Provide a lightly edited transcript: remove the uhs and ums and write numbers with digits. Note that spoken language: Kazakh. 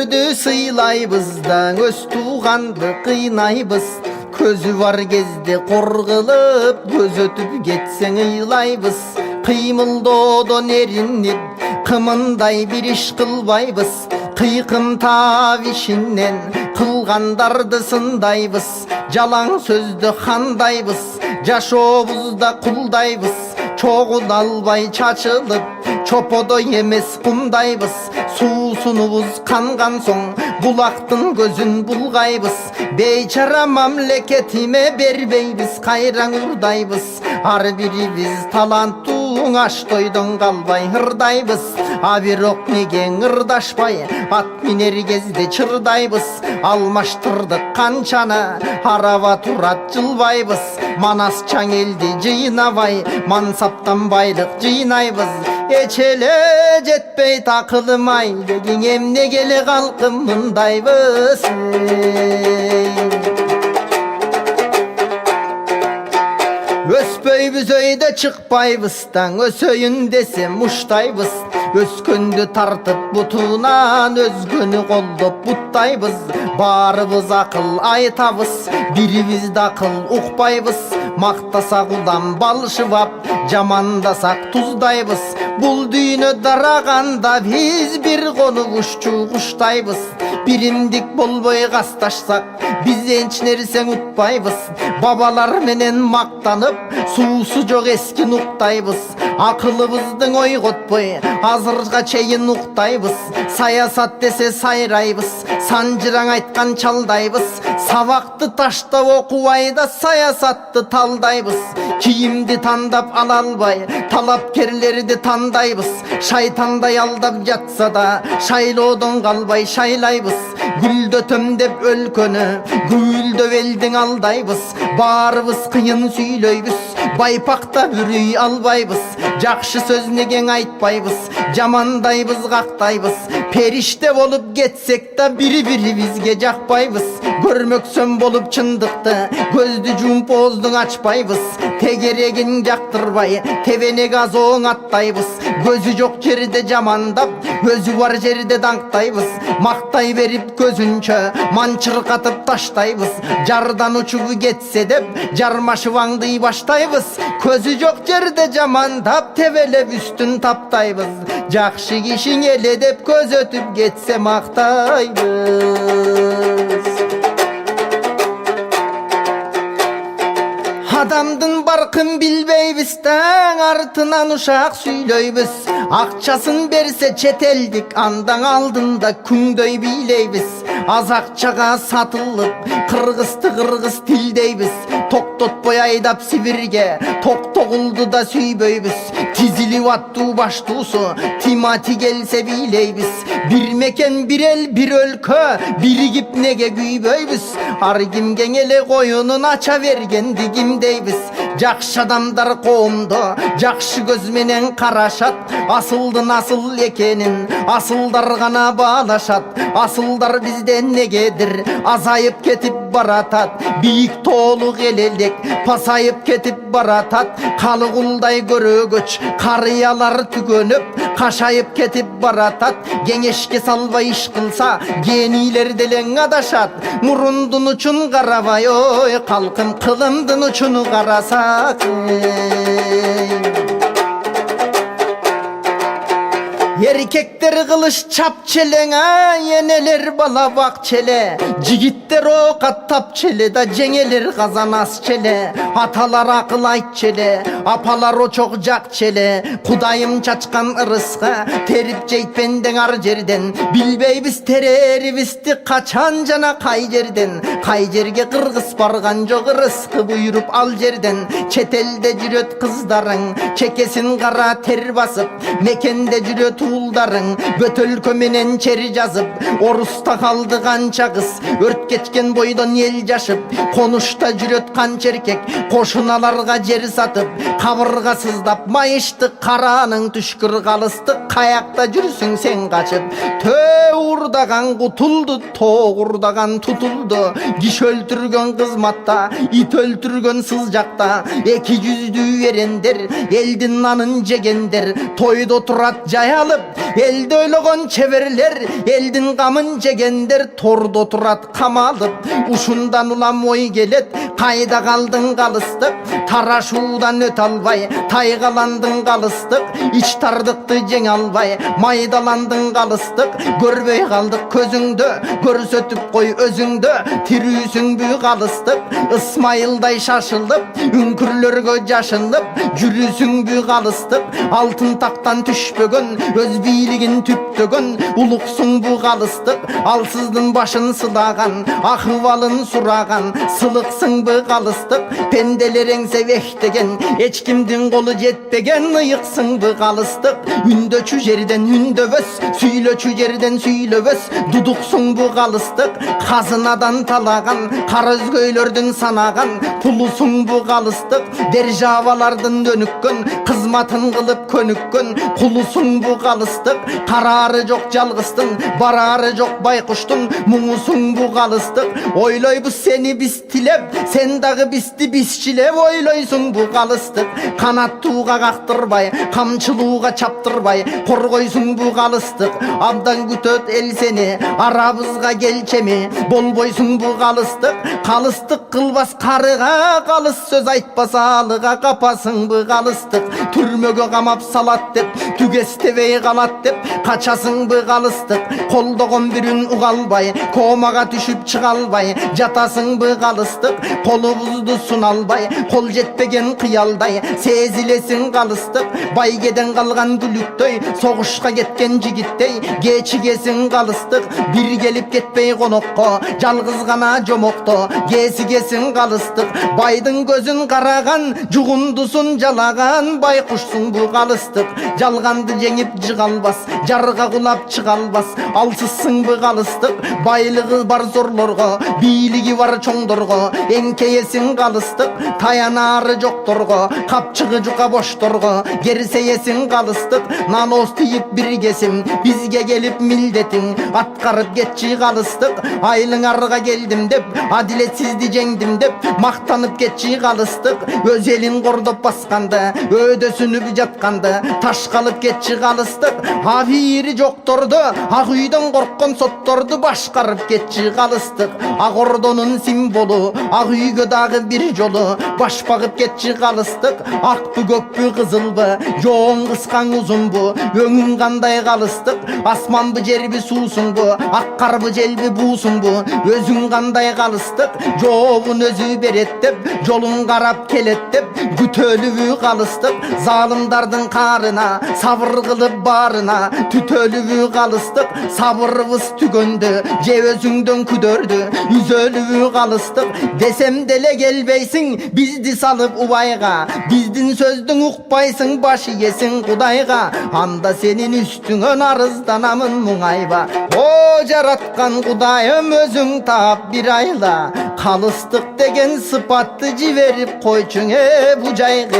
Өмірді сыйлайбыздан өз туғанды қинайбыз. Көзі бар кезде қорғылып, көз өтіп кетсең ыйлайбыз. Қимылдодан еріннен қымындай бір іш қылбайбыз. Қиқым тап ішінен қылғандарды сындайбыз. Жалаң сөзді қандайбыз, жашообузда құлдайбыз. Чоғын албай чачылып, чоподо емес құмдайбыз. Суусунубуз қанған соң бұлақтың көзін бұлғайбыз. Бейчара мамлекетиме бербейбіз, қайраң ұрдайбыз. Ар бірібіз таланттың аштойдың қалбай ырдайбыз. А бирок неге ырдашпай ат минер кезде чырдайбыз. Алмаштырдық қанчаны арава турат жылбайбыз. Манас чаң елді жыйнабай мансаптан байлық жыйнайбыз. Эчеле жетпей такылмай дегин эмне келе калкым мындайбыз. Өспөйбүз өйдө чыкпайбыздан, өсөйүн десем уштайбыз. Өскөндү тартып бутунан, өзгөнү колдоп буттайбыз. Барыбыз акыл айтабыз, бирибизди акыл укпайбыз. Мактасак удан балшыбап, жамандасак туздайбыз. Бул дүйнө дараганда биз бир кону кушчу куштайбыз. Биримдик болбой касташсак, биз энч нерсең утпайбыз. Бабалар менен мактанып, суусу жок эски нуктайбыз. Акылыбыздың ойготпой, азырга чейин уктайбыз. Саясат десе сайрайбыз, санжыраң айткан чалдайбыз. Сабакты таштап окубайда саясатты талдайбыз. Кийимди тандап ала албай, талапкерлерди тандайбыз. Шайтандай алдап жатса да, шайлоодон калбай шайлайбыз. Гүлдөтөм деп өлкөнү, гүлдөп элдиң алдайбыз. Барыбыз кыйын сүйлөйбүз, байпакта бүрүй албайбыз. Жакшы сөз неге айтпайбыз, жамандайбыз, кактайбыз. Периште болуп кетсек да бири-бирибизге жакпайбыз. Көрмөксөм болуп чындыкты, көздү жумуп ооздун ачпайбыз. Тегерегин жактырбай, тебенек азоң аттайбыз. Көзү жок жерде жамандап, өзү бар жерде даңктайбыз. Мактай берип көзүнчө манчыркатып таштайбыз. Жардан учуп кетсе деп жармашып аңдый баштайбыз. Көзү жок жерде жамандап, тебелеп үстүн таптайбыз. Жакшы кишиң эле деп көз өтүп кетсе мактайбыз. Адамдын баркын билбейбиз таң, артынан ушак сүйлөйбүз. Акчасын берсе чет элдик, андан алдында күңдөй бийлейбиз. Аз акчага сатылып, кыргызды кыргыз тилдейбиз. Токтотпой айдап Сибирге, токтогулду да сүйбөйбүз. Тизилип аттуу баштуусу, Тимати келсе бийлейбиз. Бир мекен, бир эл, бир өлкө, биригип неге күйбөйбүз. Ар кимге эле коюнун ача бергенди кимдейбиз. Жакшы адамдар коомдо жакшы көз менен карашат. Асылдын асыл экенин асылдар гана баалашат. Асылдар бизден негедир азайып кетип баратат. Бийик тоолук элелек пасайып кетип баратат. Калыгулдай көрөгөч карыялар түгөнүп кашайып кетип баратат. Кеңешке салбай иш кылса генийлер делең адашат. Мурундун учун карабай, ой калкым, кылымдын учуну карасак. Erkekler kılıç çap çeleng, yenelер bala bak çele. Jigitler ok attap çele da jengeler kazan as çele. Atalar akıl ayt çele, apalar o çok jak çele. Kudayım çaçkan ırıska, terip jeyt benden ar jerden. Bilbeybiz tereribizdi kaçan jana kay jerden. Kay jerge kırgız bargan jok ırıskı buyurup al jerden. Çet elde jüröt kızdarың, çekesin kara ter basıp. Mekende jüröt улдарың, бөтөлкө менен чери жазып. Оруста калды канча кыз, өрт кечкен бойдон эл жашып. Конушта жүрөт канча эркек, кошуналарга жер сатып. Кабырга сыздап майышты караның түшкүр калысты. Каякта жүрсүң сен качып. Төө урдаган кутулду, тоогурдаган тутулду. Киши өлтүргөн кызматта, ит өлтүргөн сыз жакта. Эки жүздүү эрендер, элдин нанын жегендер. Тойдо турат жаялы ayılıp elde oylogon çeverler, eldin gamın jegender torda oturat kamalıp. Uşundan ulam oy gelet, kayda kaldın kalıstık, taraşudan öt albay, taygalandın kalıstık, iç tardıktı jeng albay, maydalandın kalıstık, görbey kaldık közüngdö, görsötüp koy özüngdö, tirüsüң büyük kalıstık, İsmail'day şaşılıp, ünkürlörgö jaşınıp, jürüsüң büyük kalıstık, altın taktan düşbөгön, öz biligin tüptögön, uluksuң bu kalıstık, alsızdın başın sılagan, ahvalın suragan, sılıksın bu kalıstık, pendelerin sevehtegen, eç kimdin kolu jetpegen, ıyıksın bu kalıstık, ündöçü jeriden ündövös, süylöçü jeriden süylövös, duduksun bu kalıstık, kazınadan talagan, karözgöylördün sanagan, pulusun bu kalıstık, derjavalardın dönükkön, kızmatın kılıp könükkön, kulusun bu kalıstık, kararı çok jalgıstın, bararı çok baykuştun, muңusun bu kalıstık, oyloy bu seni biz tilep, sen dağı bisti bizçilep, oyloysun bu kalıstık, kanat tuğga kaktırбай, kamçılığa çaptırбай, korgoysun bu kalıstık, abdan kütöt el seni, arabızga gelçemi, bolboysun bu kalıstık, kalıstık kılbas karıga, kalыс söz айтпас alıga, kapasın bu kalıstık, türmögö kamap salat dep, tügestebey kalat dep, kaçasın bu kalıstık, koldogon birün ugalbay, komaga düşüp çıgalbay, jatasın bu kalıstık, kolubuzdu sunalbay, kol jetpegen kıyalday, sezilesin kalıstık, baygeden kalgan gülüktöy, soğuşka ketken jigittey, geçigesin kalıstık, bir gelip ketpey konokko, жалgыз gana jomokto, gesigesin kalıstık, baydın gözün karagan, jugundusun jalagan, baykuşsun bu kalıstık, jalgandı jеңip jıgalbas, jarga kulap çıgalbas, alsızsın bu kalıstık, baylığı var zorlorgo, biyligi var çoңdorgo, enkеyesin kalıstık, tayanarı joktorgo, kapçıgı juka boştorgo, gerseyesin kalıstık, nanos tiyip bir kesim, bizge gelip milletin, atkarıp getçi kalıstık, aylın arıga geldim dep, adiletsizdi jengdim dep, maktanıp getçi kalıstık, öz elin kordop baskanda, ödösünüp jatkandı, taş kalıp getçi kalıstık, haviri joktordu, ak үйдөн korkkon sottordu başkarıp getçi kalıstık, ak ordonun simbolu, ak üygö dagı bir jolu, baş bagıp getçi kalıstık, ak bu gök bu kızıl bu, joğun kıskan uzun bu, öңün kanday kalıstık, asman bu jer bu suusun bu, ak kar bu jel bu buusun bu, özüň kanday kalıstık, joğun özü beret dep, jolun karap kelet dep, kütölübü kalıstık, zalimdardın karına, sabır kılıp barına, tütölübü kalıstık, sabırыбыз tügöndü, je özüңdön küdördü, üzölübü kalıstık, desem dele gelbeysin, bizdi salıp ubayga, bizdin sözdün ukpaysın, başı yesin kudayga, anda senin üstüngön arızdanamın muңayba, o jaratkan kudayım özüң tap bir ayla, kalıstık degen sıpattı jiberip koyçuň bu jayga.